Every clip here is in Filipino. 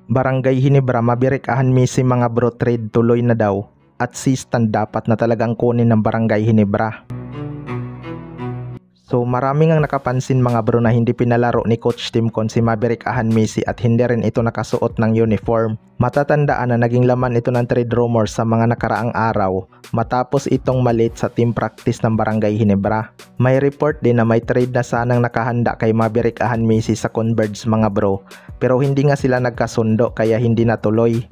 Barangay Hinebra mabirikahan misi mga bro, trade tuloy na daw at si Stan dapat na talagang kunin ng Barangay Hinebra. So maraming ang nakapansin mga bro na hindi pinalaro ni Coach Tim Con si Maverick Ahan Messi at hindi rin ito nakasuot ng uniform. Matatandaan na naging laman ito ng trade rumors sa mga nakaraang araw matapos itong malit sa team practice ng Barangay Hinebra. May report din na may trade na sanang nakahanda kay Maverick Ahan Messi sa Converge mga bro, pero hindi nga sila nagkasundo kaya hindi natuloy.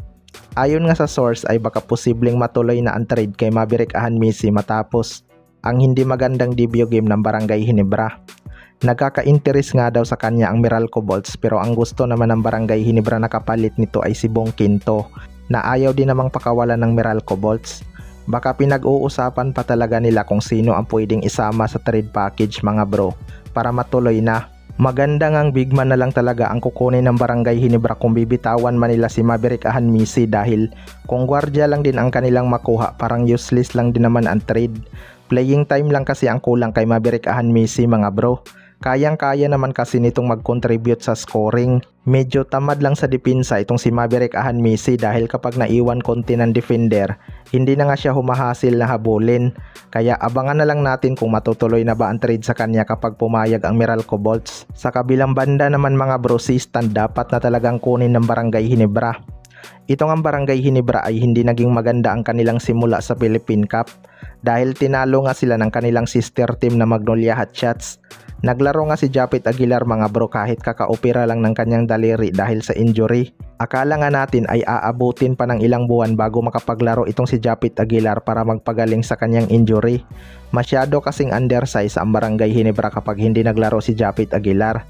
Ayon nga sa source ay baka posibleng matuloy na ang trade kay Maverick Ahan Messi matapos ang hindi magandang debut game ng Barangay Hinebra. Nagkaka-interest nga daw sa kanya ang Meralco Bolts, pero ang gusto naman ng Barangay Hinebra na kapalit nito ay si Bong Quinto na ayaw din namang pakawalan ng Meralco Bolts. Baka pinag-uusapan pa talaga nila kung sino ang pwedeng isama sa trade package mga bro para matuloy na. Maganda ngang bigman na lang talaga ang kukunin ng Barangay Hinebra kung bibitawan man nila si Maverick Ahan Messi, dahil kung gwardiya lang din ang kanilang makuha parang useless lang din naman ang trade. Playing time lang kasi ang kulang kay Maverick Ahan Messi mga bro. Kayang-kaya naman kasi nitong mag-contribute sa scoring. Medyo tamad lang sa depensa itong si Maverick Ahan Messi dahil kapag naiwan konti ng defender, hindi na nga siya humahasil na habulin. Kaya abangan na lang natin kung matutuloy na ba ang trade sa kanya kapag pumayag ang Meralco Bolts. Sa kabilang banda naman mga bro, si Stan dapat na talagang kunin ng Barangay Hinebra. Itong ang Barangay Hinebra ay hindi naging maganda ang kanilang simula sa Philippine Cup dahil tinalo nga sila ng kanilang sister team na Magnolia Hotshots. Naglaro nga si Japit Aguilar mga bro kahit kakaopera lang ng kanyang daliri dahil sa injury. Akala nga natin ay aabutin pa ng ilang buwan bago makapaglaro itong si Japit Aguilar para magpagaling sa kanyang injury. Masyado kasing undersize ang Barangay Hinebra kapag hindi naglaro si Japit Aguilar.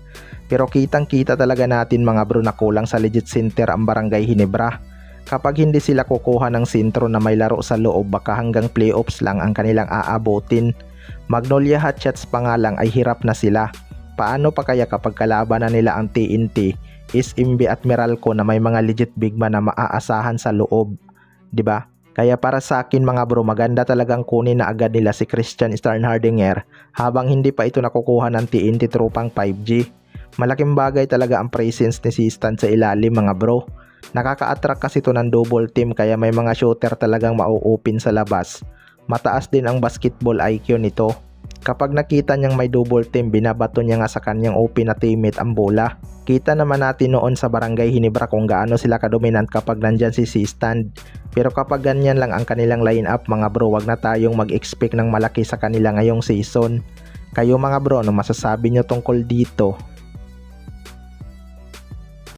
Pero kitang kita talaga natin mga bro na kulang sa legit center ang Barangay Hinebra. Kapag hindi sila kukuha ng sentro na may laro sa loob, baka hanggang playoffs lang ang kanilang aabutin. Magnolia Hotshots pa nga lang ay hirap na sila. Paano pa kaya kapag kalaban na nila ang TNT, SMB at Meralco na may mga legit bigman na maaasahan sa loob, 'di ba? Kaya para sa akin mga bro, maganda talagang kunin na agad nila si Christian Starnhardinger habang hindi pa ito nakukuha ng TNT tropang 5G. Malaking bagay talaga ang presence ni si Stan sa ilalim mga bro. Nakaka-attract kasi ito ng double team kaya may mga shooter talagang mau-open sa labas. Mataas din ang basketball IQ nito. Kapag nakita niyang may double team, binabato niya nga sa kanyang open na teammate ang bola. Kita naman natin noon sa Barangay Hinebra kung gaano sila kadominant kapag nandyan si Stan. Pero kapag ganyan lang ang kanilang lineup mga bro, wag na tayong mag-expect ng malaki sa kanila ngayong season. Kayo mga bro, ano masasabi nyo tungkol dito?